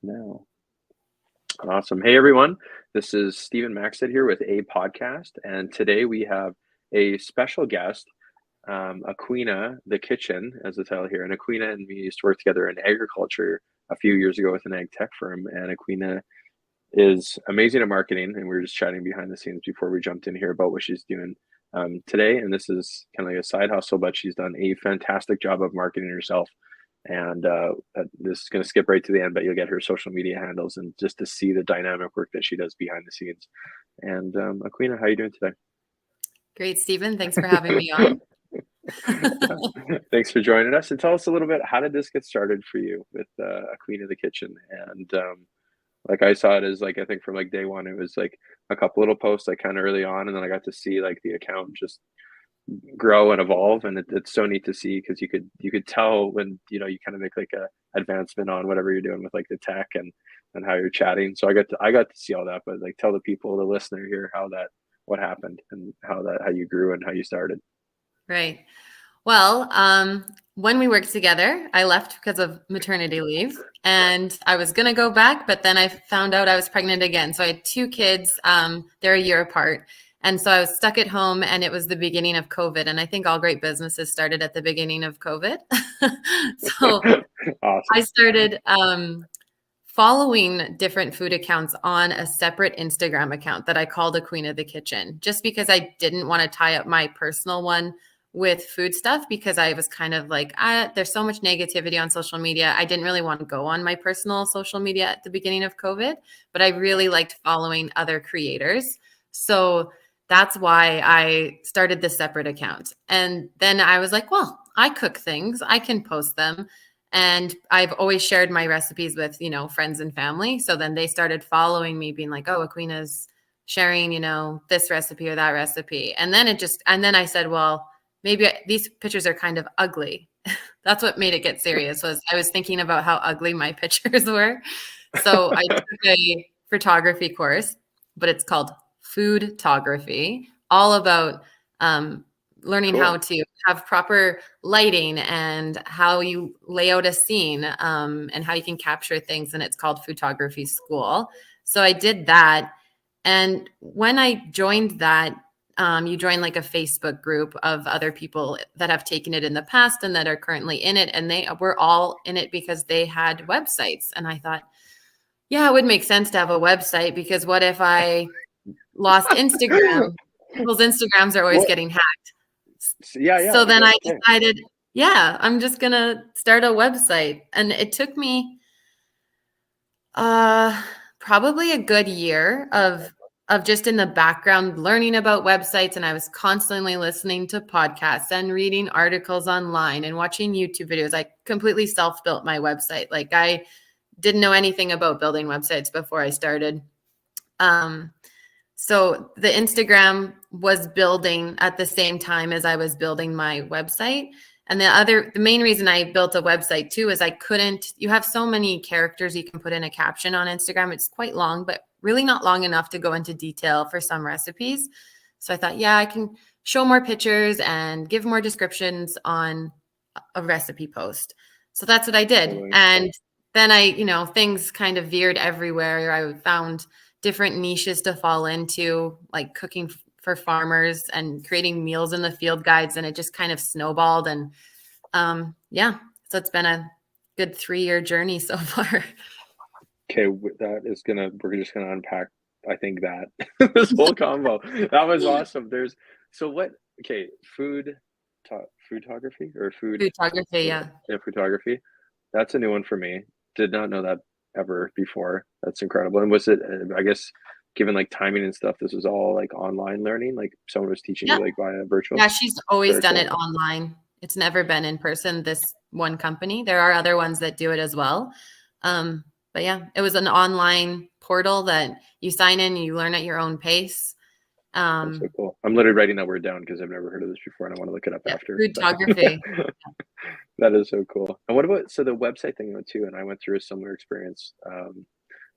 Now. Awesome. Hey, everyone. This is Stephen Maxted here with a podcast. And today we have a special guest, Aqueena the Kitchen, as the title here. And Aqueena and me used to work together in agriculture a few years ago with an ag tech firm. And Aqueena is amazing at marketing. And we were just chatting behind the scenes before we jumped in here about what she's doing today. And this is kind of like a side hustle, but she's done a fantastic job of marketing herself. And this is going to skip right to the end, but you'll get her social media handles and just to see the dynamic work that she does behind the scenes. And Aqueena, how are you doing today? Great, Stephen. Thanks for having me on. Thanks for joining us. And tell us a little bit, how did this get started for you with Aqueena the Kitchen? And like I saw it as like, I think from like day one, it was like a couple little posts like kind of early on. And then I got to see like the account just grow and evolve, and it's so neat to see because you could tell when you kind of make like a advancement on whatever you're doing with like the tech and how you're chatting. So I got to see all that, but like tell the people, the listener here, what happened and how you grew and how you started. Right. Well, when we worked together, I left because of maternity leave, and I was going to go back, but then I found out I was pregnant again. So I had two kids. They're a year apart. And so I was stuck at home, and it was the beginning of COVID. And I think all great businesses started at the beginning of COVID. So Awesome. I started following different food accounts on a separate Instagram account that I called Aqueena the Kitchen, just because I didn't want to tie up my personal one with food stuff, because I was kind of like, there's so much negativity on social media. I didn't really want to go on my personal social media at the beginning of COVID, but I really liked following other creators. So that's why I started this separate account. And then I was like, well, I cook things, I can post them. And I've always shared my recipes with, friends and family. So then they started following me, being like, oh, Aqueena's sharing, this recipe or that recipe. And then I said, well, maybe these pictures are kind of ugly. That's what made it get serious, was I was thinking about how ugly my pictures were. So I took a photography course, but it's called foodtography, all about learning how to have proper lighting and how you lay out a scene, and how you can capture things. And it's called Foodtography School. So I did that. And when I joined that, you join like a Facebook group of other people that have taken it in the past and that are currently in it. And they were all in it because they had websites. And I thought, yeah, it would make sense to have a website, because what if I lost Instagram? People's Instagrams are always getting hacked. Yeah. So then I decided, I'm just going to start a website. And it took me probably a good year of just in the background learning about websites. And I was constantly listening to podcasts and reading articles online and watching YouTube videos. I completely self-built my website. Like, I didn't know anything about building websites before I started. So the Instagram was building at the same time as I was building my website. And the main reason I built a website too is you have so many characters you can put in a caption on Instagram. It's quite long, but really not long enough to go into detail for some recipes. So I thought, I can show more pictures and give more descriptions on a recipe post. So that's what I did. Totally. And then things kind of veered everywhere. I found different niches to fall into, like cooking for farmers and creating meals in the field guides. And it just kind of snowballed. And so it's been a good 3-year journey so far. Okay, we're just gonna unpack, I think, that this whole combo. That was awesome. Foodtography or food? Foodtography, yeah. Yeah, photography. That's a new one for me. Did not know that ever before. That's incredible. And was it, I guess, given like timing and stuff, this was all like online learning? Like someone was teaching you like via virtual? Yeah, she's always done it online. It's never been in person, this one company. There are other ones that do it as well. But yeah, it was an online portal that you sign in, you learn at your own pace. That's so cool. I'm literally writing that word down because I've never heard of this before and I want to look it up after. Foodtography. That is so cool. And what about, so the website thing too, and I went through a similar experience. I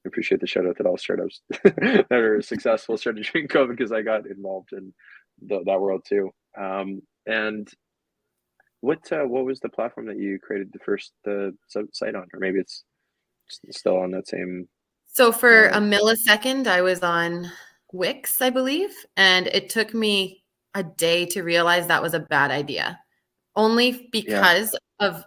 appreciate the shout out that all startups that are successful started during COVID, because I got involved in that world too. And what was the platform that you created the first site on? Or maybe it's still on that same? So for a Uh, millisecond, I was on Wix, I believe, and it took me a day to realize that was a bad idea. Only yeah, because of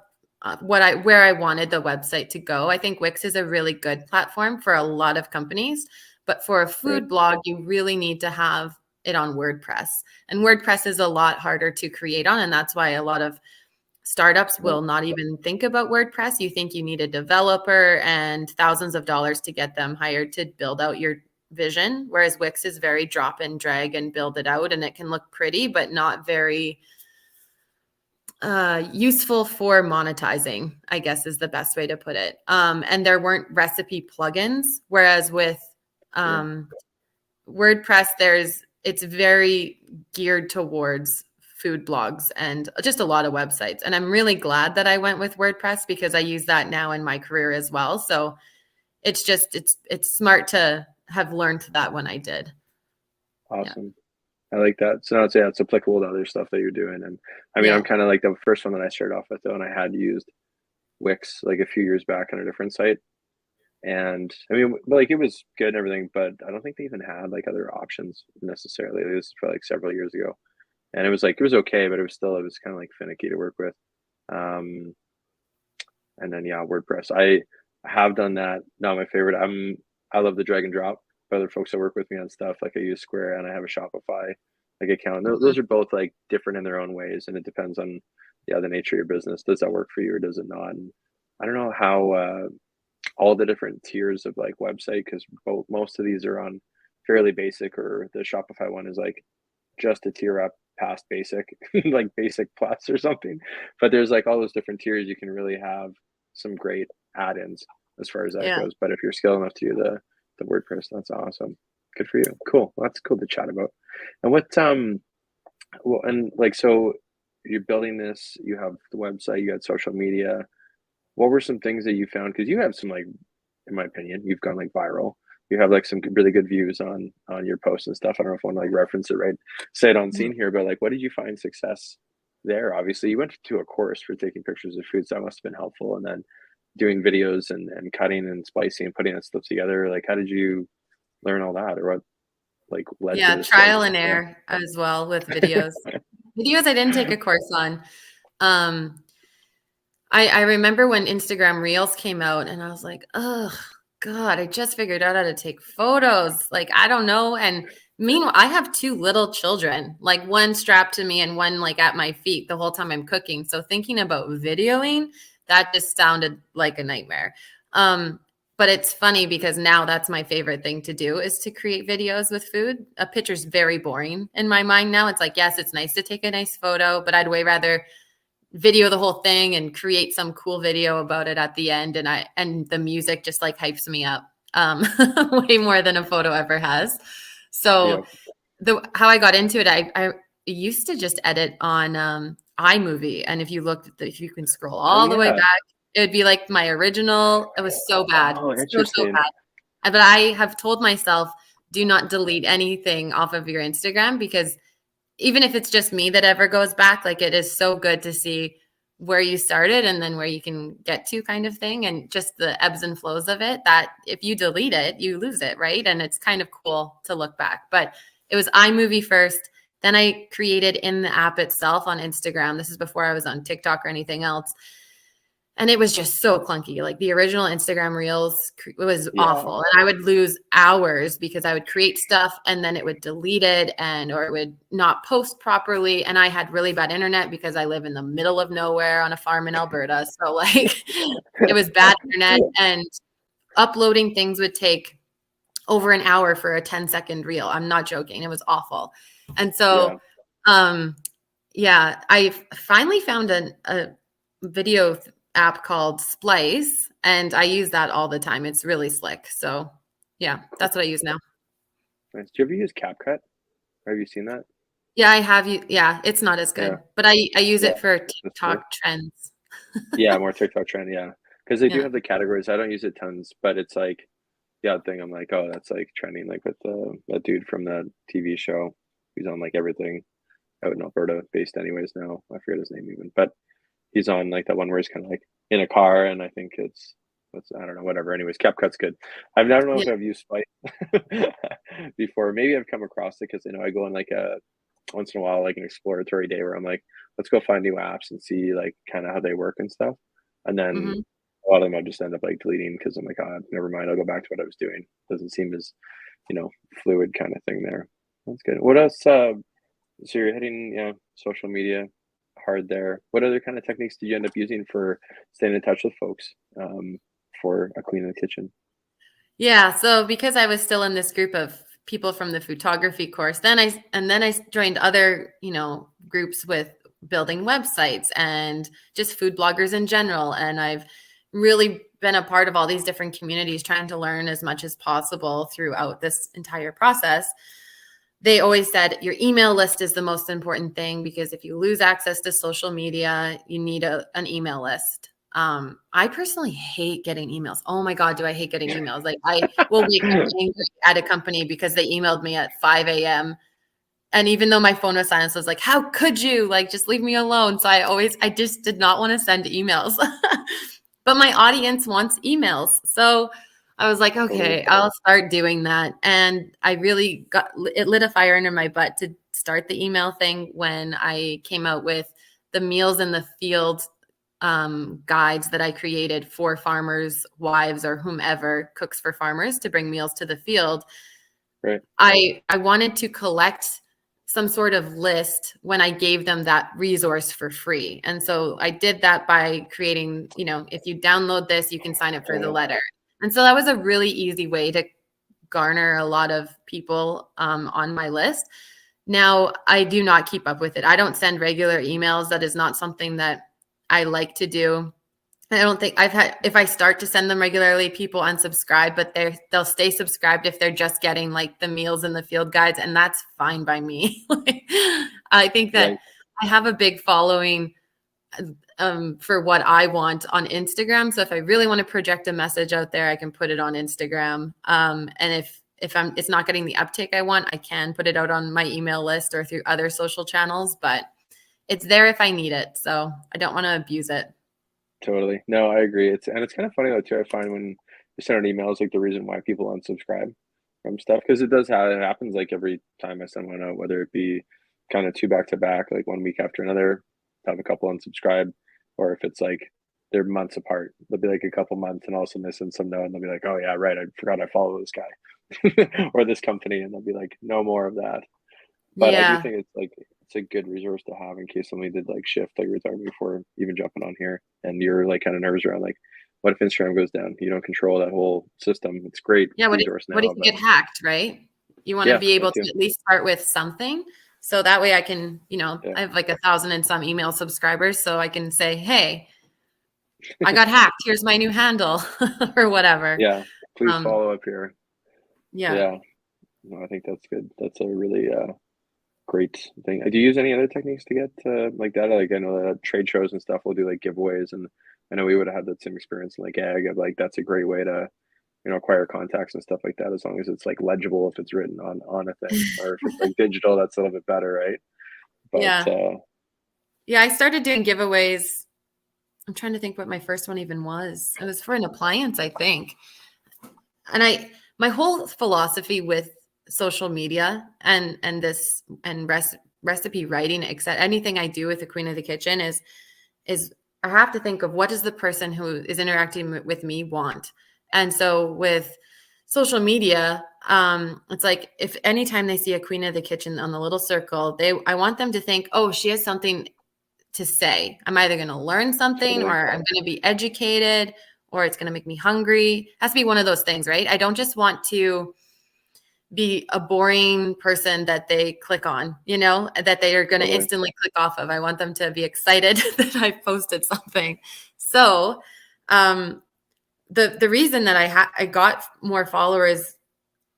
where I wanted the website to go. I think Wix is a really good platform for a lot of companies, but for a right. food blog, you really need to have it on WordPress. And WordPress is a lot harder to create on, and that's why a lot of startups Yeah, will not even think about WordPress. You think you need a developer and thousands of dollars to get them hired to build out your vision, whereas Wix is very drop and drag and build it out, and it can look pretty but not very useful for monetizing, I guess is the best way to put it. And there weren't recipe plugins, whereas with yeah. um, WordPress, it's very geared towards food blogs and just a lot of websites. And I'm really glad that I went with WordPress because I use that now in my career as well. So it's smart to have learned that when I did. Yeah. Awesome. I like that. So now it's, yeah, it's applicable to other stuff that you're doing. And I mean, I'm Yeah. kind of like the first one that I started off with though, and I had used Wix like a few years back on a different site. And I mean, like it was good and everything, but I don't think they even had like other options necessarily. It was for like several years ago, and it was like it was okay, but it was kind of like finicky to work with. Um, and then yeah, WordPress. I have done that. Not my favorite. I love the drag and drop. For other folks that work with me on stuff, like I use Square and I have a Shopify like account. Mhm. Those are both like different in their own ways, and it depends on yeah the nature of your business. Does that work for you or does it not? And I don't know how all the different tiers of like website because most of these are on fairly basic, or the Shopify one is like just a tier up past basic, like basic plus or something. But there's like all those different tiers. You can really have some great add-ins as far as that Yeah. goes. But if you're skilled enough to do the WordPress, that's awesome. Good for you. Cool. Well, that's cool to chat about. And what well and like so you're building this, you have the website, you got social media. What were some things that you found? Because you have some like, in my opinion, you've gone like viral. You have like some really good views on your posts and stuff. I don't know if I want to like reference it right, say it on Mhm. scene here, but like, what did you find success there? Obviously, you went to a course for taking pictures of food, so that must have been helpful. And then doing videos and cutting and splicing and putting that stuff together. Like, how did you learn all that, or what like led to Yeah, this thing? trial and Yeah. error as well with videos. Videos I didn't take a course on. Um, I remember when Instagram Reels came out and I was like, oh God, I just figured out how to take photos. Like, I don't know. And meanwhile, I have two little children, like one strapped to me and one like at my feet the whole time I'm cooking. So thinking about videoing, that just sounded like a nightmare. But it's funny because now that's my favorite thing to do is to create videos with food. A picture's very boring in my mind now. It's like, yes, it's nice to take a nice photo, but I'd way rather video the whole thing and create some cool video about it at the end, and the music just like hypes me up way more than a photo ever has. Yeah. So the how I got into it, I used to just edit on iMovie, and if you looked at if you can scroll Oh all the way yeah. back, it would be like my original. It was so bad, Oh, so interesting. bad. But I have told myself, do not delete anything off of your Instagram, because even if it's just me that ever goes back, like it is so good to see where you started and then where you can get to, kind of thing, and just the ebbs and flows of it, that if you delete it, you lose it, right? And it's kind of cool to look back. But it was iMovie first. Then I created in the app itself on Instagram. This is before I was on TikTok or anything else. And it was just so clunky. Like the original Instagram Reels was Yeah. awful. And I would lose hours because I would create stuff and then it would delete it, or it would not post properly. And I had really bad internet because I live in the middle of nowhere on a farm in Alberta. So like it was bad internet, and uploading things would take over an hour for a 10-second reel. I'm not joking. It was awful. And Yeah. so um yeah, I finally found a video app called Splice, and I use that all the time. It's really slick. So yeah, that's what I use now. Nice. Do you ever use CapCut? Have you seen that? Yeah, I have you. Yeah, it's not as Yeah. good, but I use Yeah. it for That's cool. TikTok trends. Yeah, more TikTok trend, yeah. Because they do Yeah. have the categories. I don't use it tons, but it's like the odd thing I'm like, oh, that's like trending, like with the that dude from the TV show who's on like everything out in Alberta based anyways now. I forget his name even. But he's on like that one where he's kind of like in a car and I think it's I don't know, whatever. Anyways, CapCut's good. I don't know Yeah. if I've used Spice before. Maybe I've come across it because I go on like a once in a while like an exploratory day where I'm like, let's go find new apps and see like kind of how they work and stuff. And then Mhm. a lot of them I just end up like deleting because I'm like, oh, never mind. I'll go back to what I was doing. Doesn't seem as fluid kind of thing there. That's good. What else? So you're hitting, social media hard there. What other kind of techniques did you end up using for staying in touch with folks for a Queen in the Kitchen? Yeah, so because I was still in this group of people from the photography course, then I joined other, groups with building websites and just food bloggers in general. And I've really been a part of all these different communities, trying to learn as much as possible throughout this entire process. They always said your email list is the most important thing, because if you lose access to social media, you need an email list. I personally hate getting emails. Oh my God, do I hate getting emails? Like, I will wake up angry at a company because they emailed me at 5 a.m. And even though my phone was silenced, I was like, how could you? Like, just leave me alone. So I just did not want to send emails. But my audience wants emails. So I was like, Totally. okay, I'll start doing that. And I really it lit a fire under my butt to start the email thing when I came out with the meals in the field guides that I created for farmers, wives, or whomever cooks for farmers to bring meals to the field. Right. I wanted to collect some sort of list when I gave them that resource for free. And so I did that by creating, if you download this, you can sign up for the Totally. letter. And so that was a really easy way to garner a lot of people on my list. Now, I do not keep up with it. I don't send regular emails. That is not something that I like to do. I don't think if I start to send them regularly, people unsubscribe, but they'll stay subscribed if they're just getting like the meals in the field guides. And that's fine by me. I think that Right. I have a big following for what I want on Instagram. So if I really want to project a message out there, I can put it on Instagram. And if it's not getting the uptake I want, I can put it out on my email list or through other social channels, but it's there if I need it. So I don't want to abuse it. Totally. No, I agree. It's kind of funny though too. I find when you send out emails, like the reason why people unsubscribe from stuff because it happens like every time I send one out, whether it be kind of two back to back, like one week after another, have a couple unsubscribe, or if it's like they're months apart, they'll be like a couple months and also missing some note, and they'll be like, oh yeah, right, I forgot I follow this guy or this company, and they'll be like, no more of that. But I do Yeah. think it's a good resource to have in case somebody did like shift, like we were talking before, even jumping on here, and you're like kind of nervous around like, what if Instagram goes down? You don't control that whole system. It's a great Yeah. resource What if now, you but get hacked, right? You want to yeah, be that able too. to at least start with something. So that way I can, Yeah, I have like 1,000 and some email subscribers. So I can say, hey, I got hacked. Here's my new handle or whatever. yeah. Please Um, follow up here. yeah. Yeah, no, I think that's good. That's a really great thing. Do you use any other techniques to get like that? Like I know that trade shows and stuff will do like giveaways, and I know we would have had that same experience in like ag. Of, like that's a great way to acquire contacts and stuff like that. As long as it's like legible, if it's written on a thing, or if it's like digital, that's a little bit better, right? But Yeah. Yeah. I started doing giveaways. I'm trying to think what my first one even was. It was for an appliance, I think. And my whole philosophy with social media and this and recipe writing, except anything I do with the Queen of the Kitchen is I have to think of what does the person who is interacting with me want. And so with social media, it's like if anytime they see a Queen of the Kitchen on the little circle, I want them to think, oh, she has something to say. I'm either going to learn something totally, or I'm going to be educated or it's going to make me hungry. It has to be one of those things, right? I don't just want to be a boring person that they click on, that they are going to totally. instantly click off of. I want them to be excited that I posted something. So, um, the reason that I got more followers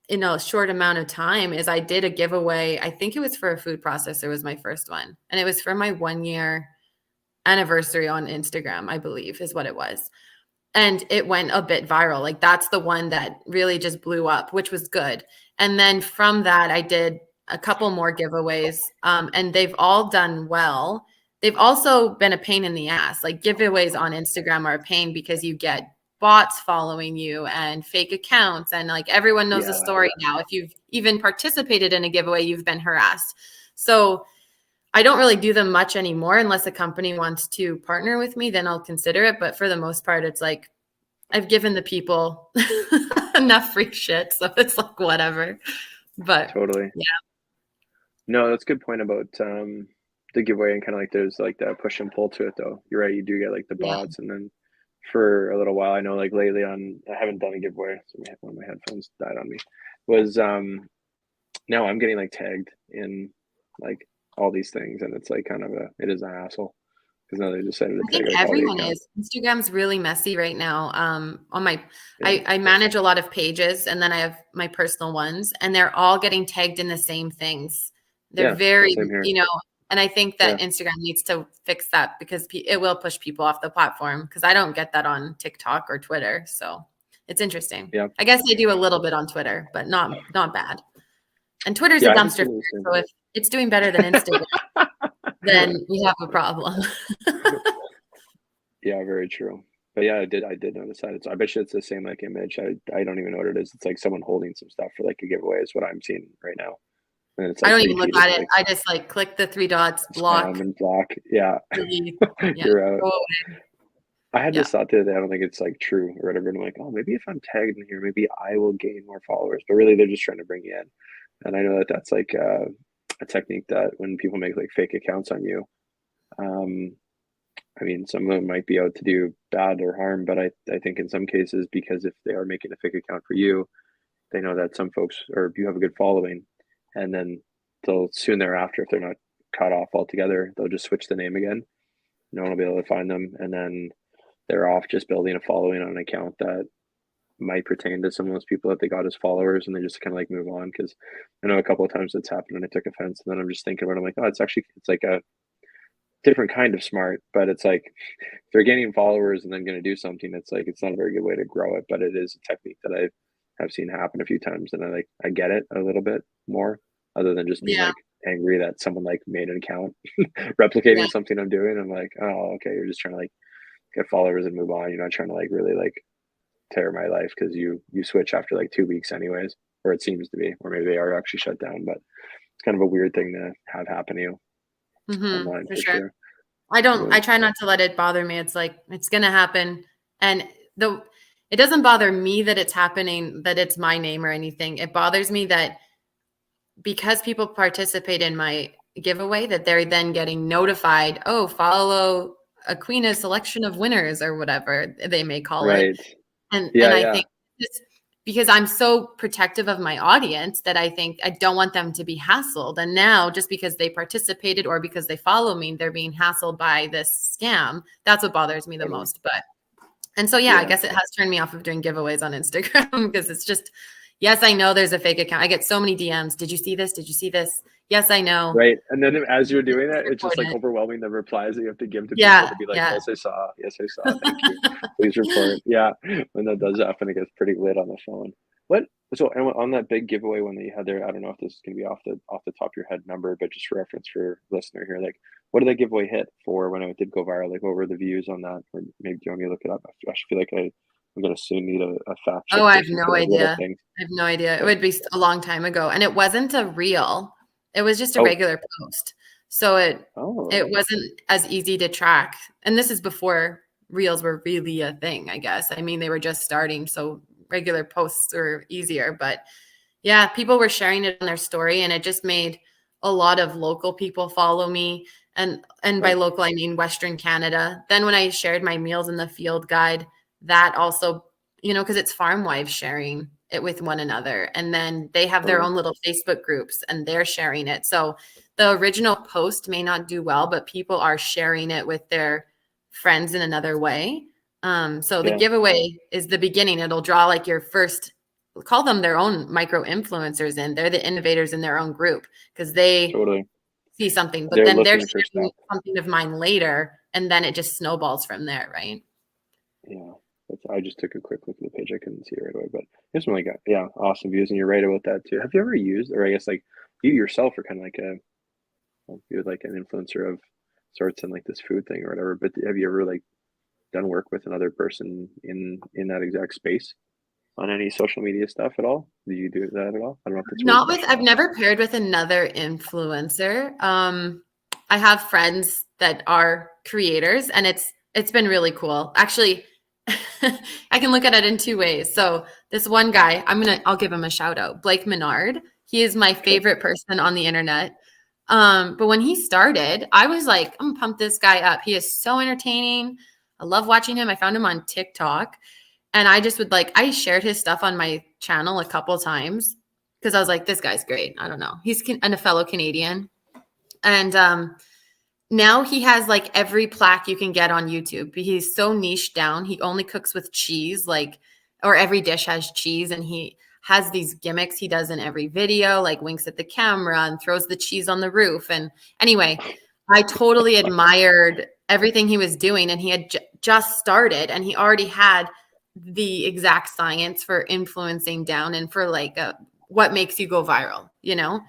in a short amount of time is I did a giveaway. I think it was for a food processor was my first one. And it was for my 1 year anniversary on Instagram, I believe is what it was. And it went a bit viral. Like that's the one that really just blew up, which was good. And then from that, I did a couple more giveaways, and they've all done well. They've also been a pain in the ass. Like giveaways on Instagram are a pain because you get bots following you and fake accounts, and like everyone knows the Yeah. story now. If you've even participated in a giveaway, you've been harassed. So I don't really do them much anymore unless a company wants to partner with me, then I'll consider it. But for the most part, it's like I've given the people enough free shit, so it's like whatever. But Totally. yeah. No, that's a good point about the giveaway, and kind of like there's like that push and pull to it though. You're right, you do get like the Yeah. bots, and then for a little while, I know like lately I haven't done a giveaway, so one of my headphones died on me. Was now I'm getting like tagged in like all these things, and it's like kind of it is a hassle because now they decided I to tag think like all the everyone accounts. is. Instagram's really messy right now. On my, Yeah. I manage a lot of pages, and then I have my personal ones, and they're all getting tagged in the same things. They're Yeah. very, Same here. and I think Yeah. that Instagram needs to fix that because it will push people off the platform, because I don't get that on TikTok or Twitter. So it's interesting. Yeah. I guess I do a little bit on Twitter, but not bad. And Twitter's Yeah. a I dumpster think fire, so if it's doing better than Instagram, then we have a problem. Yeah, very true. But yeah, I did notice that. I bet you it's the same like image. I don't even know what it is. It's like someone holding some stuff for like a giveaway is what I'm seeing right now. And it's I like don't even look repeated at it. like I just like click the three dots, block, spam and block. Yeah. delete. Yeah, You're out. go away. I had Yeah. this thought the other day, I don't think it's like true or whatever. And I'm like, oh, maybe if I'm tagged in here, maybe I will gain more followers. But really, they're just trying to bring you in. And I know that that's like a technique that when people make like fake accounts on you, um, I mean, some of them might be out to do bad or harm, but I think in some cases, because if they are making a fake account for you, they know that some folks, or you have a good following, and then they'll soon thereafter, if they're not cut off altogether, they'll just switch the name again. No one will be able to find them, and then they're off just building a following on an account that might pertain to some of those people that they got as followers, and they just kind of like move on. Because I know a couple of times it's happened and I took offense, and then I'm just thinking about it, I'm like, oh, it's like a different kind of smart, but it's like if they're gaining followers and then going to do something, it's like it's not a very good way to grow it, but it is a technique that I have seen happen a few times, and I get it a little bit more, other than just being Yeah. like angry that someone like made an account Yeah. replicating something I'm doing. I'm like, oh, okay, you're just trying to like get followers and move on. You're not trying to like really like tear my life because you switch after like 2 weeks anyways, or it seems to be, or maybe they are actually shut down. But it's kind of a weird thing to have happen to you online For for sure. sure. I Yeah. try not to let it bother me. It's like it's gonna happen. And it doesn't bother me that it's happening, that it's my name or anything. It bothers me that because people participate in my giveaway, that they're then getting notified, oh, follow Aqueena's selection of winners or whatever they may call it. Right. And Yeah, I yeah. think just because I'm so protective of my audience that I think I don't want them to be hassled. And now just because they participated or because they follow me, they're being hassled by this scam. That's what bothers me the Totally. most. And so, yeah, I Yeah. guess it has turned me off of doing giveaways on Instagram because it's just, yes, I know there's a fake account. I get so many DMs. Did you see this? Did you see this? Yes, I know. Right. And then as you're doing Please that, it's just report like it. overwhelming the replies that you have to give to people Yeah. to be like, Yeah. yes, I saw. Yes, I saw. Thank you. Please report. Yeah. When that does happen, it gets pretty lit on the phone. What so and on that big giveaway one that you had there, I don't know if this is gonna be off the top of your head number, but just for reference for listener here, like what did that giveaway hit for when it did go viral? Like what were the views on that? Or maybe do you want me to look it up? I should feel like I'm gonna soon need a fact check Oh, I have person for no like little idea. things. I have no idea. It Okay. would be a long time ago. And it wasn't a reel. It was just a Oh, regular post. So it oh, wasn't as easy to track. And this is before reels were really a thing, I guess. I mean, they were just starting, so regular posts were easier, but yeah, people were sharing it on their story, and it just made a lot of local people follow me. And by right. local, I mean Western Canada. Then when I shared my meals in the field guide, that also, because it's farm wives sharing it with one another. And then they have their Totally. own little Facebook groups and they're sharing it. So the original post may not do well, but people are sharing it with their friends in another way. So the Yeah, giveaway is the beginning. It'll draw like your first, call them their own micro influencers in. They're the innovators in their own group because they totally. see something, but They're then they're looking for sharing stuff. something of mine later, and then it just snowballs from there, right? Yeah, I just took a quick look at the page. I couldn't see it right away, but this one, like, yeah, awesome views, and you're right about that too. Have you ever used, or I guess like you yourself are kind of like well, you're like an influencer of sorts in like this food thing or whatever. But have you ever like done work with another person in that exact space on any social media stuff at all? Do you do that at all? I don't know if that's a weird Not with, question. I've never paired with another influencer. I have friends that are creators, and it's been really cool. Actually, I can look at it in two ways. So this one guy, I'll give him a shout out, Blake Menard. He is my Okay. favorite person on the internet. But when he started, I was like, I'm gonna pump this guy up. He is so entertaining. I love watching him. I found him on TikTok, and I just would like, I shared his stuff on my channel a couple times because I was like, this guy's great. I don't know. He's a fellow Canadian. And now he has like every plaque you can get on YouTube. He's so niche down. He only cooks with cheese, like, or every dish has cheese, and he has these gimmicks he does in every video, like winks at the camera and throws the cheese on the roof. And anyway, I totally admired everything he was doing, and he had just started, and he already had the exact science for influencing down and for like what makes you go viral, you know?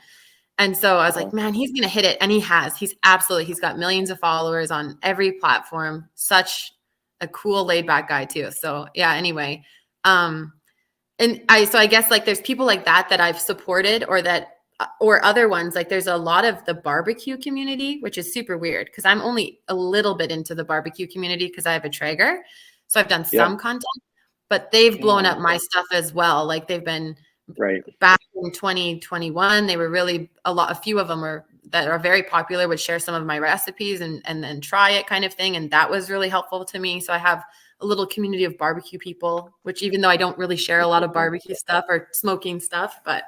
And so I was like, man, he's going to hit it. And he has. He's got millions of followers on every platform. Such a cool laid back guy too. So yeah, anyway. So I guess like there's people like that I've supported, or other ones. Like there's a lot of the barbecue community, which is super weird because I'm only a little bit into the barbecue community because I have a Traeger. So I've done some content, but they've blown up my stuff as well. Like they've been right back in 2021. They were really a few of them that are very popular, would share some of my recipes and then try it kind of thing. And that was really helpful to me. So I have a little community of barbecue people, which even though I don't really share a lot of barbecue stuff or smoking stuff, but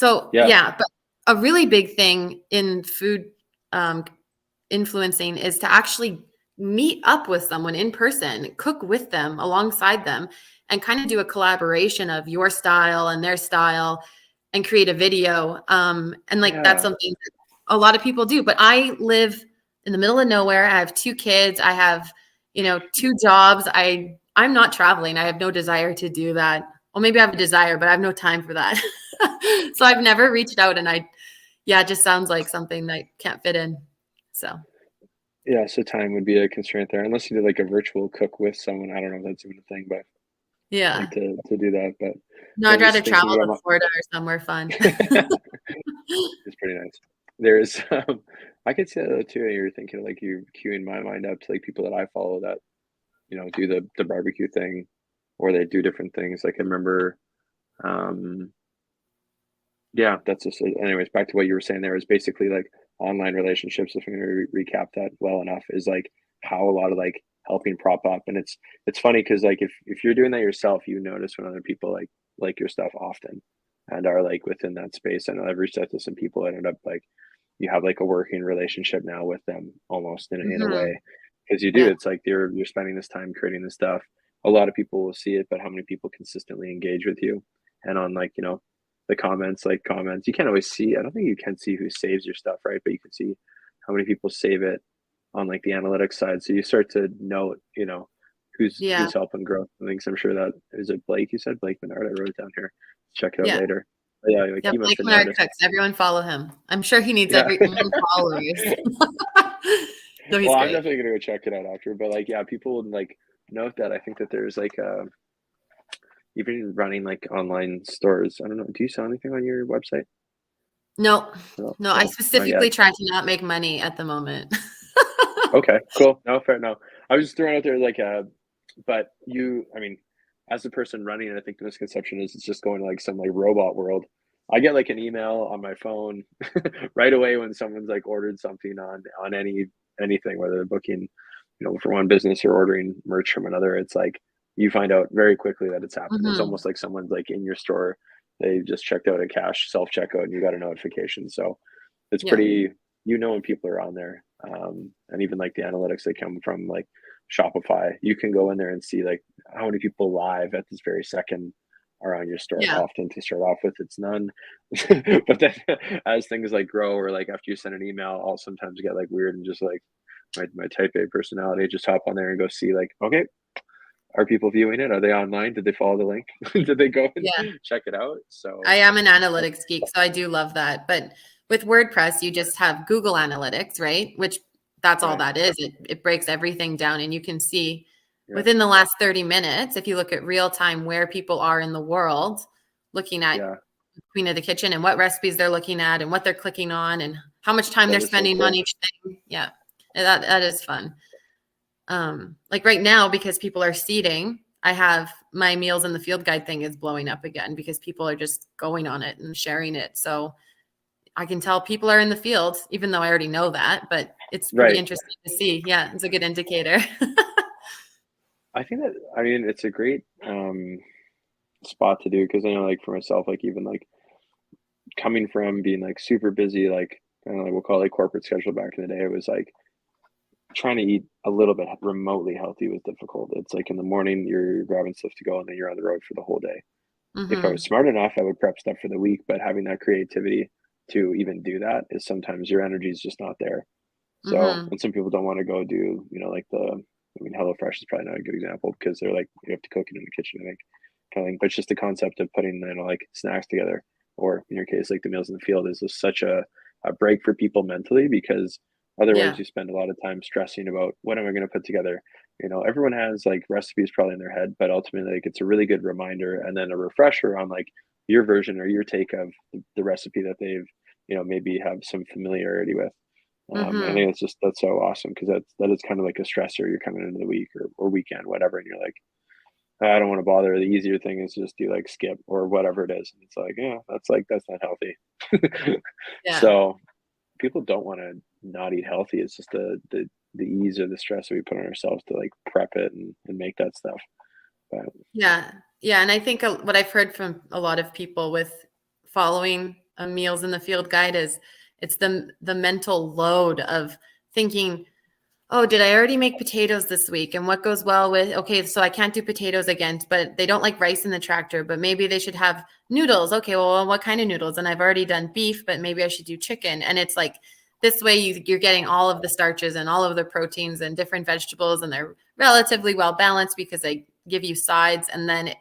but a really big thing in food influencing is to actually meet up with someone in person, cook with them, alongside them, and kind of do a collaboration of your style and their style and create a video. And that's something that a lot of people do. But I live in the middle of nowhere. I have 2 kids. I have, 2 jobs. I'm not traveling. I have no desire to do that. Well, maybe I have a desire, but I have no time for that. So I've never reached out, and it just sounds like something that can't fit in. So. Yeah, so time would be a constraint there, unless you did like a virtual cook with someone. I don't know if that's even a thing, but Yeah. like to do that. But no, I'd rather travel to Florida or somewhere fun. It's pretty nice. There's I could say that too. You're thinking like you're queuing my mind up to like people that I follow that do the barbecue thing, or they do different things. Like I remember, yeah, that's just anyways. Back to what you were saying there is basically like online relationships. If I'm going to recap that well enough, is like how a lot of like helping prop up, and it's funny because like if you're doing that yourself, you notice when other people like your stuff often and are like within that space. I know I've reached out to some people that ended up like you have like a working relationship now with them almost in a way, because you do. It's like you're spending this time creating this stuff. A lot of people will see it, but how many people consistently engage with you? And on like the comments, you can't always see. I don't think you can see who saves your stuff, right? But you can see how many people save it on like the analytics side. So you start to know who's helping grow things. I'm sure that is it. Blake, you said Blake Menard. I wrote it down here. Check it out later. But yeah, like he must Blake have Menard noticed. cooks. Everyone follow him. I'm sure he needs every followers. No, well, I'm definitely gonna go check it out after. But like, yeah, people would like note that. I think that there's like even running like online stores. I don't know. Do you sell anything on your website? No. I specifically try to not make money at the moment. Okay, cool. No, fair. No, I was just throwing out there like but I mean, as the person running it, I think the misconception is it's just going to like some like robot world. I get like an email on my phone right away when someone's like ordered something on anything, whether they're booking, for one business or ordering merch from another. It's like you find out very quickly that it's happened. It's almost like someone's like in your store. They just checked out a cash self checkout and you got a notification. So it's pretty, when people are on there. And even like the analytics that come from like Shopify, you can go in there and see like how many people live at this very second are on your store. Often to start off with, it's none. But then as things like grow, or like after you send an email, I'll sometimes get like weird and just like my type A personality, just hop on there and go see like, okay, are people viewing it? Are they online? Did they follow the link? Did they go and check it out? So I am an analytics geek, so I do love that. But with WordPress, you just have Google Analytics, right? Which that's all that is. It breaks everything down, and you can see within the last 30 minutes, if you look at real time where people are in the world, looking at Aqueena the Kitchen and what recipes they're looking at and what they're clicking on and how much time they're spending on each thing. Yeah, that is fun. Like right now, because people are seeding, I have my meals in the field guide thing is blowing up again because people are just going on it and sharing it. So I can tell people are in the field, even though I already know that, but it's pretty interesting to see. Yeah, it's a good indicator. I think that, I mean, it's a great spot to do, because I know, like, for myself, like, even like coming from being like super busy, like, I don't know, like, we'll call it like corporate schedule back in the day, it was like trying to eat a little bit remotely healthy was difficult. It's like in the morning you're grabbing stuff to go and then you're on the road for the whole day. If I was smart enough, I would prep stuff for the week, but having that creativity to even do that is sometimes your energy is just not there. So, and some people don't want to go do, you know, like I mean, HelloFresh is probably not a good example because they're like, you have to cook it in the kitchen and like kind of thing. But it's just the concept of putting, you know, like snacks together, or in your case, like the meals in the field, is just such a break for people mentally, because otherwise you spend a lot of time stressing about what am I going to put together. You know, everyone has like recipes probably in their head, but ultimately, like, it's a really good reminder and then a refresher on like your version or your take of the recipe that they've, you know, maybe have some familiarity with. And I think it's just, that's so awesome, because that is kind of like a stressor. You're coming into the week or weekend, whatever, and you're like, I don't want to bother. The easier thing is just do like skip or whatever it is. And it's like, yeah, that's not healthy. So people don't want to not eat healthy. It's just the ease or the stress that we put on ourselves to like prep it and make that stuff. But yeah. And I think what I've heard from a lot of people with following a meals in the field guide is it's the mental load of thinking, oh, did I already make potatoes this week? And what goes well with, okay, so I can't do potatoes again, but they don't like rice in the tractor, but maybe they should have noodles. Okay, well, what kind of noodles? And I've already done beef, but maybe I should do chicken. And it's like, this way you're getting all of the starches and all of the proteins and different vegetables, and they're relatively well balanced because they give you sides. And then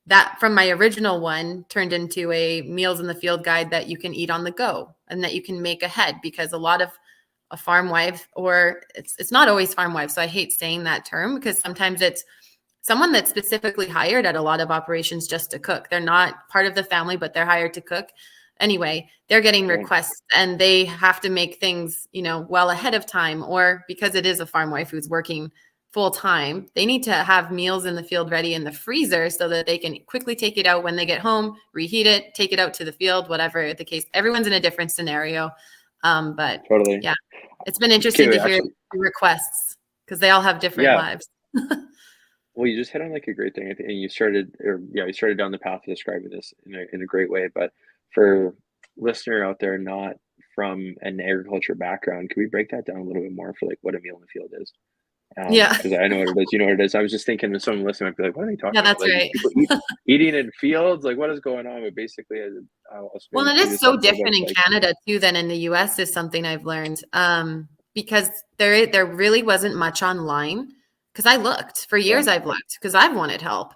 that from my original one turned into a meals in the field guide that you can eat on the go and that you can make ahead, because a lot of a farm wife, or it's not always farm wife. So I hate saying that term, because sometimes it's someone that's specifically hired at a lot of operations just to cook. They're not part of the family, but they're hired to cook. Anyway, they're getting requests and they have to make things, you know, well ahead of time, or because it is a farm wife who's working full time, they need to have meals in the field ready in the freezer so that they can quickly take it out when they get home, reheat it, take it out to the field, whatever the case. Everyone's in a different scenario. But yeah, it's been interesting to hear requests because they all have different lives. Well, you just hit on like a great thing, and you started, you started down the path of describing this in a great way. But for listener out there not from an agriculture background, can we break that down a little bit more for like what a meal in the field is? Because I know what it is. You know what it is. I was just thinking, if someone listening might be like, "What are they talking about? That's like, right. People eating in fields? Like, what is going on?" But basically, well, it is so different in Canada too than in the U.S. is something I've learned, because there really wasn't much online. Because I looked for years, I've looked because I've wanted help,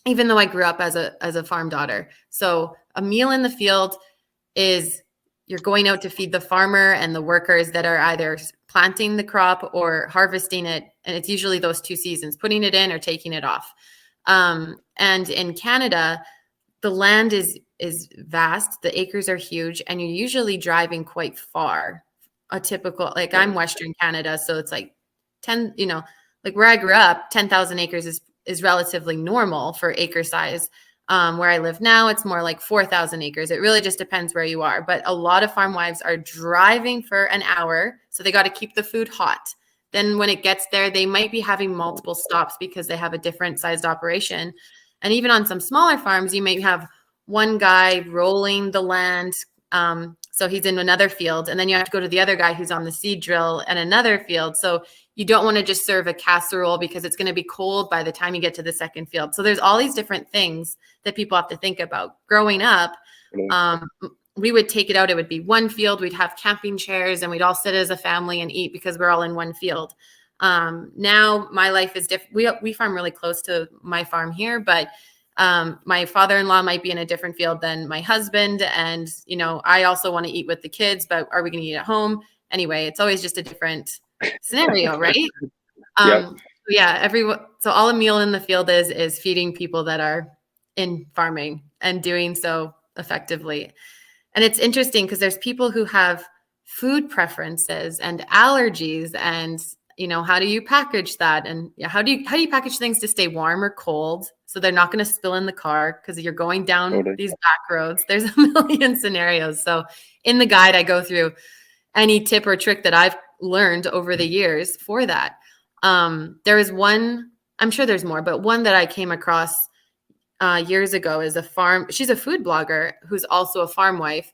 even though I grew up as a farm daughter. So a meal in the field is you're going out to feed the farmer and the workers that are either planting the crop or harvesting it. And it's usually those two seasons, putting it in or taking it off. And in Canada, the land is vast. The acres are huge, and you're usually driving quite far. A typical, like I'm Western Canada, so it's like 10, you know, like where I grew up, 10,000 acres is relatively normal for acre size. Where I live now, it's more like 4,000 acres. It really just depends where you are. But a lot of farm wives are driving for an hour, so they got to keep the food hot. Then when it gets there, they might be having multiple stops because they have a different sized operation. And even on some smaller farms, you may have one guy rolling the land. So he's in another field, and then you have to go to the other guy who's on the seed drill and another field. So you don't want to just serve a casserole because it's going to be cold by the time you get to the second field. So there's all these different things that people have to think about. Growing up, we would take it out. It would be one field. We'd have camping chairs and we'd all sit as a family and eat because we're all in one field. Now my life is different. We farm really close to my farm here, but my father-in-law might be in a different field than my husband. And, you know, I also want to eat with the kids, but are we going to eat at home? Anyway, it's always just a different scenario, right? yeah, so all a meal in the field is feeding people that are in farming and doing so effectively. And it's interesting because there's people who have food preferences and allergies, and how do you package that? And how do you package things to stay warm or cold so they're not going to spill in the car because you're going down Totally. these back roads? There's a million scenarios. So in the guide, I go through any tip or trick that I've learned over the years for that. There is one, I'm sure there's more, but one that I came across years ago is she's a food blogger who's also a farm wife.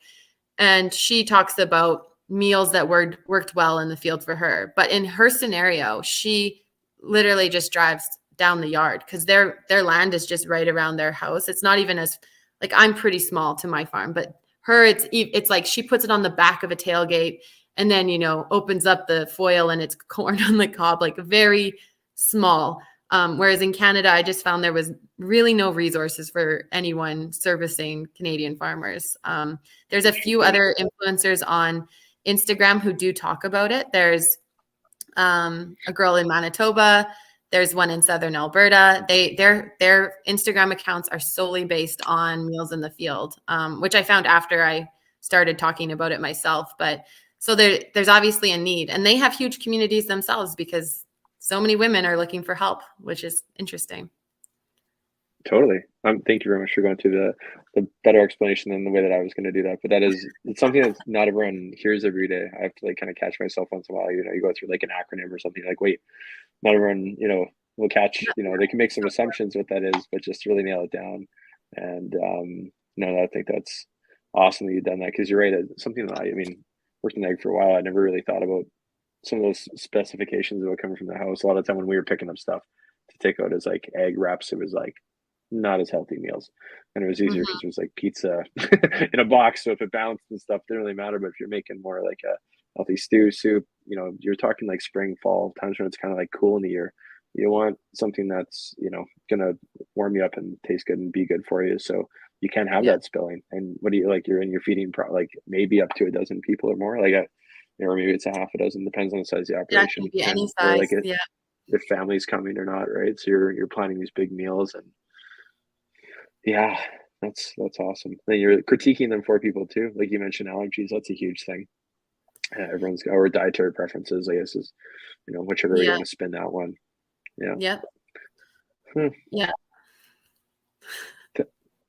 And she talks about meals that worked well in the field for her. But in her scenario, she literally just drives down the yard because their land is just right around their house. It's not even as, like, I'm pretty small to my farm, but her, it's like she puts it on the back of a tailgate and then, opens up the foil and it's corn on the cob, like very small. Whereas in Canada, I just found there was really no resources for anyone servicing Canadian farmers. There's a few other influencers on Instagram who do talk about it. There's a girl in Manitoba. There's one in Southern Alberta. Their Instagram accounts are solely based on meals in the field, which I found after I started talking about it myself. But so there's obviously a need, and they have huge communities themselves because so many women are looking for help, which is interesting. Totally. Thank you very much for going through the better explanation than the way that I was going to do that. But it's something that not everyone hears every day. I have to like kind of catch myself once in a while. You go through like an acronym or something, like, wait, not everyone, will catch, they can make some assumptions what that is, but just really nail it down. And no, I think that's awesome that you've done that, because you're right. It's something that I mean, worked in egg for a while. I never really thought about some of those specifications that were coming from the house. A lot of the time when we were picking up stuff to take out as like egg wraps, it was like not as healthy meals, and it was easier because it was like pizza in a box, so if it bounced and stuff, didn't really matter. But if you're making more like a healthy stew, soup, you're talking like spring, fall times when it's kind of like cool in the year, you want something that's gonna warm you up and taste good and be good for you, so you can't have that spilling. And what do you like, you're in your feeding like maybe up to a dozen people or more, like or maybe it's a half a dozen, depends on the size of the operation. Yeah, any or size. like if family's coming or not, right? So you're planning these big meals, and yeah, that's awesome. Then you're critiquing them for people too. Like you mentioned allergies, that's a huge thing. Everyone's got, or dietary preferences, I guess, is whichever way you want to spin that one. Yeah. Yep. Yeah.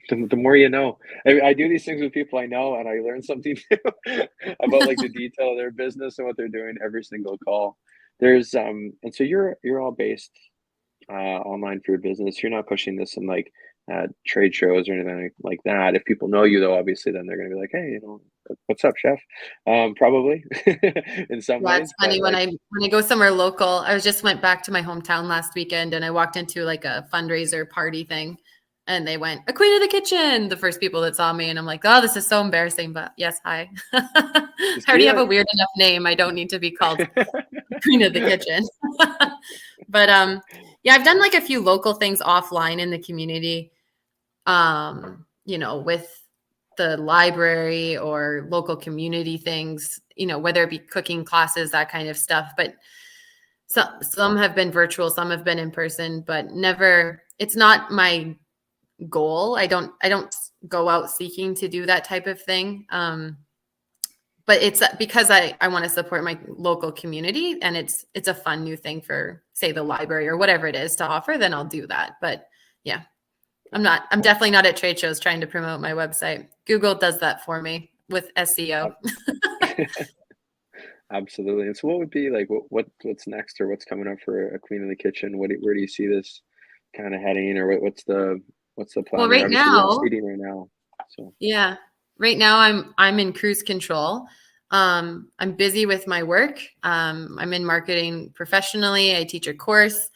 The more you know. I do these things with people I know, and I learn something new about like the detail of their business and what they're doing every single call. There's and so you're all based online for your business. You're not pushing this in like trade shows or anything like that. If people know you, though, obviously, then they're going to be like, "Hey, what's up, chef?" Probably in some ways. It's funny when I go somewhere local. I just went back to my hometown last weekend, and I walked into like a fundraiser party thing, and they went, "Aqueena the Kitchen." The first people that saw me, and I'm like, "Oh, this is so embarrassing." But yes, hi. I already have a weird enough name. I don't need to be called Aqueena the Kitchen. But yeah, I've done like a few local things offline in the community. With the library or local community things, whether it be cooking classes, that kind of stuff. But some have been virtual, some have been in person, but never, it's not my goal. I don't go out seeking to do that type of thing. But it's because I want to support my local community, and it's a fun new thing for, say, the library or whatever it is to offer, then I'll do that. But yeah. I'm definitely not at trade shows trying to promote my website. Google does that for me with SEO. Absolutely. And so what would be like, what's next, or what's coming up for Aqueena the Kitchen? Where do you see this kind of heading, or what's the plan? Well, right now, feeding right now. So yeah, right now I'm in cruise control. I'm busy with my work. I'm in marketing professionally. I teach a course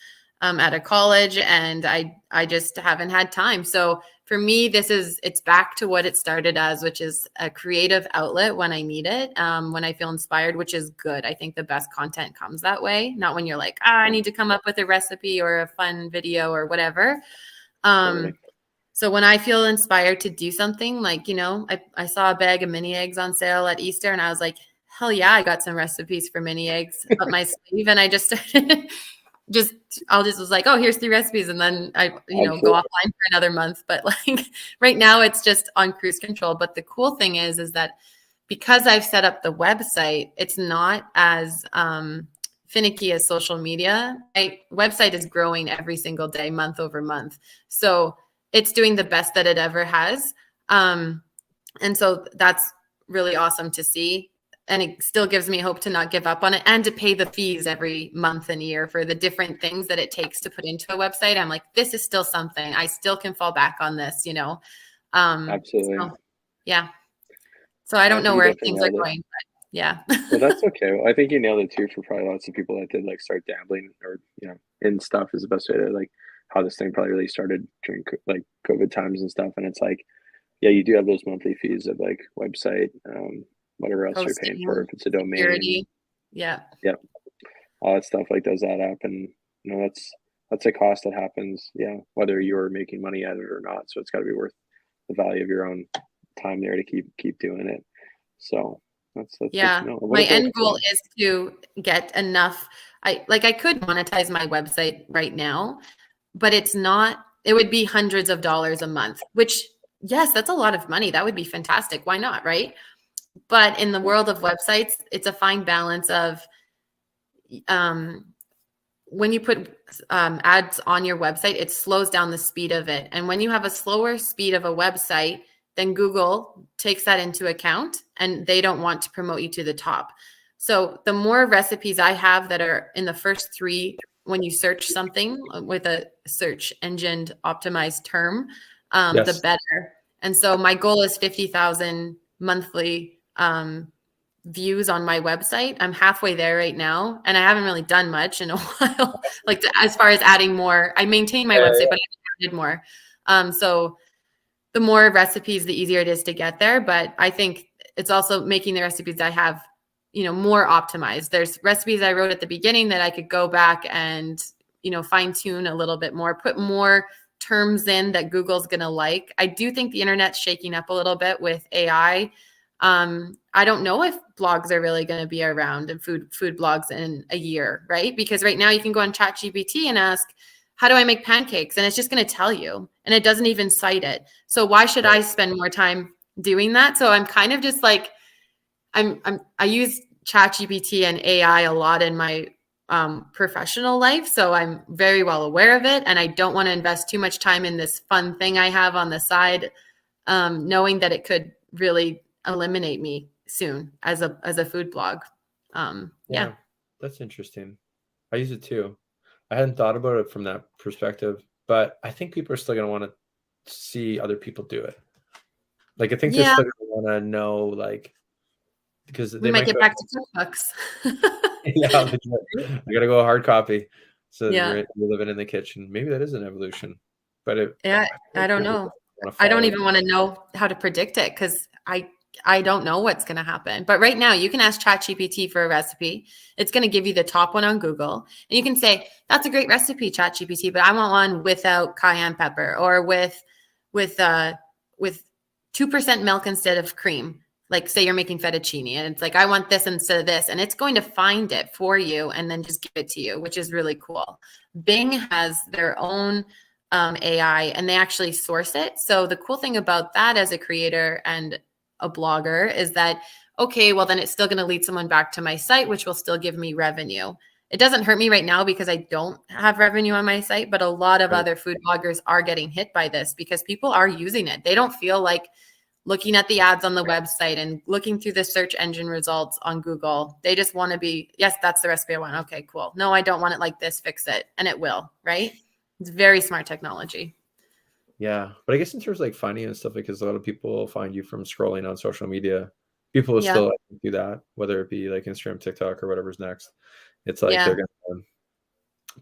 at a college, and I just haven't had time. So for me, it's back to what it started as, which is a creative outlet when I need it, when I feel inspired, which is good. I think the best content comes that way, not when you're like, I need to come up with a recipe or a fun video or whatever. So when I feel inspired to do something, like, I saw a bag of mini eggs on sale at Easter, and I was like, hell yeah, I got some recipes for mini eggs up my sleeve. And I just started I'll just was like, oh, here's 3 recipes. And then I, go Absolutely. offline for another month. But like right now it's just on cruise control. But the cool thing is that because I've set up the website, it's not as finicky as social media. My website is growing every single day, month over month. So it's doing the best that it ever has. And so that's really awesome to see. And it still gives me hope to not give up on it and to pay the fees every month and year for the different things that it takes to put into a website. I'm like, this is still something. I still can fall back on this, Absolutely. So, yeah. So I don't know You where definitely things are nailed it. going, but yeah. Well, that's okay. Well, I think you nailed it too for probably lots of people that did like start dabbling or, in stuff is the best way to like how this thing probably really started during like COVID times and stuff. And it's like, yeah, you do have those monthly fees of like website, whatever else you're paying for, Hosting, if it's a domain, security. Yeah. yeah, all that stuff like does add up. And that's a cost that happens, yeah, whether you're making money at it or not. So it's got to be worth the value of your own time there to keep doing it. So that's good Yeah. to know. What My about end goal is to get enough. I could monetize my website right now, but it would be hundreds of dollars a month, which yes, that's a lot of money. That would be fantastic. Why not? Right. But in the world of websites, it's a fine balance of um, when you put ads on your website, it slows down the speed of it. And when you have a slower speed of a website, then Google takes that into account and they don't want to promote you to the top. So the more recipes I have that are in the first 3, when you search something with a search engine optimized term, the Yes. better. And so my goal is 50,000 monthly views on my website. I'm halfway there right now, and I haven't really done much in a while. Like as far as adding more, I maintain my website, but I added more. So the more recipes, the easier it is to get there. But I think it's also making the recipes I have, more optimized. There's recipes I wrote at the beginning that I could go back and, fine tune a little bit more, put more terms in that Google's going to like. I do think the internet's shaking up a little bit with AI. I don't know if blogs are really going to be around and food blogs in a year, right? Because right now you can go on ChatGPT and ask, how do I make pancakes? And it's just going to tell you, and it doesn't even cite it. So why should I spend more time doing that? So I'm kind of just like, I use ChatGPT and AI a lot in my professional life. So I'm very well aware of it. And I don't want to invest too much time in this fun thing I have on the side, knowing that it could really eliminate me soon as a food blog. Yeah. That's interesting. I use it too. I hadn't thought about it from that perspective, but I think people are still going to want to see other people do it. Like, I think they're still going to want to know, like, because we might get back to cookbooks. Yeah, I got to go hard copy. So Yeah. we're living in the kitchen. Maybe that is an evolution, but I don't know. I don't even want to know how to predict it because I don't know what's going to happen. But right now, you can ask ChatGPT for a recipe. It's going to give you the top one on Google. And you can say, that's a great recipe, ChatGPT, but I want one without cayenne pepper or with 2% milk instead of cream. Like say you're making fettuccine and it's like, I want this instead of this. And it's going to find it for you and then just give it to you, which is really cool. Bing has their own AI and they actually source it. So the cool thing about that as a creator and a blogger is that, okay, well then it's still going to lead someone back to my site, which will still give me revenue. It doesn't hurt me right now because I don't have revenue on my site, but a lot of other food bloggers are getting hit by this because people are using it. They don't feel like looking at the ads on the website and looking through the search engine results on Google. They just want to be, yes, that's the recipe I want. Okay, cool. No, I don't want it like this. Fix it. And it will, right? It's very smart technology. Yeah. But I guess in terms of like finding and stuff, because a lot of people find you from scrolling on social media. People will still do that, whether it be like Instagram, TikTok, or whatever's next. It's like they're going to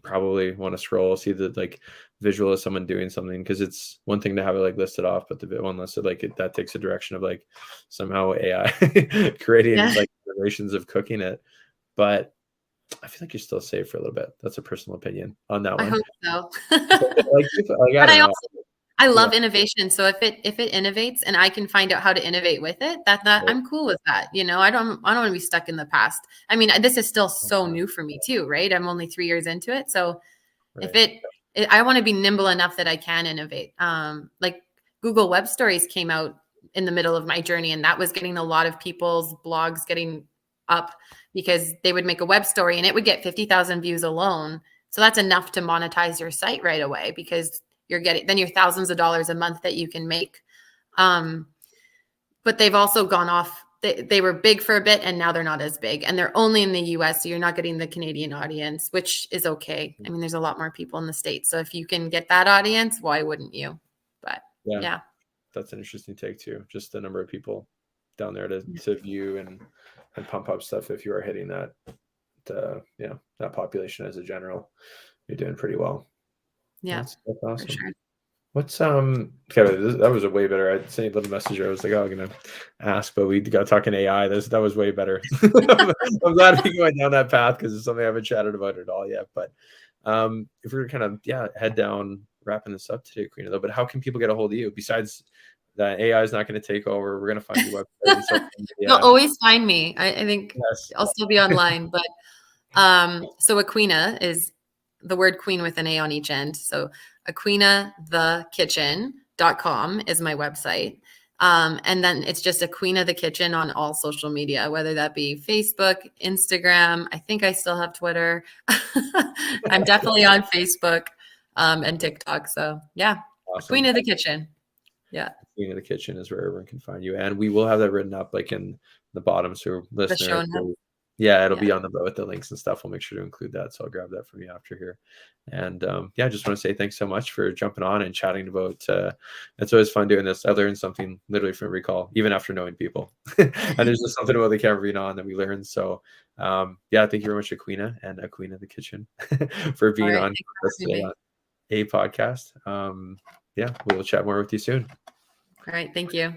probably want to scroll, see the like visual of someone doing something, because it's one thing to have it like listed off, but the one listed like that takes a direction of like somehow AI creating like iterations of cooking it. But I feel like you're still safe for a little bit. That's a personal opinion on that one. I hope so. But I don't know. I love innovation. So if it innovates and I can find out how to innovate with it, that I'm cool with that. You know, I don't want to be stuck in the past. I mean, this is still so new for me too, right? I'm only 3 years into it. So if I want to be nimble enough that I can innovate. Like Google Web Stories came out in the middle of my journey, and that was getting a lot of people's blogs getting up because they would make a web story and it would get 50,000 views alone. So that's enough to monetize your site right away, because you're getting then your thousands of dollars a month that you can make. But they've also gone off. They were big for a bit and now they're not as big, and they're only in the US. So you're not getting the Canadian audience, which is okay. I mean, there's a lot more people in the States. So if you can get that audience, why wouldn't you? But yeah. That's an interesting take too. Just the number of people down there to view and pump up stuff. If you are hitting that, that population as a general, you're doing pretty well. Yeah, that's awesome. For sure. What's that was a way better. I sent a little message. I was like, I'm gonna ask, but we got talking AI. That was way better. I'm glad we went down that path because it's something I haven't chatted about at all yet. But if we're kind of head down wrapping this up today, Aqueena, though, but how can people get a hold of you besides that AI is not going to take over? We're going to find your website. You'll always find me. I think I'll still be online, but so Aqueena is the word queen with an A on each end. So aqueenathekitchen.com is my website. And then it's just Aqueena the Kitchen on all social media, whether that be Facebook, Instagram. I think I still have Twitter. I'm definitely on Facebook and TikTok. So yeah, awesome. Aqueena the Kitchen. Yeah. Aqueena the Kitchen is where everyone can find you. And we will have that written up like in the bottom. So listeners, it'll be on with the links and stuff. We'll make sure to include that. So I'll grab that from you after here. And I just want to say thanks so much for jumping on and chatting about. It's always fun doing this. I learned something literally from recall, even after knowing people. And there's just something about the camera being on that we learned. So thank you very much, Aqueena and Aqueena the Kitchen for being on today on a podcast. We'll chat more with you soon. All right. Thank you.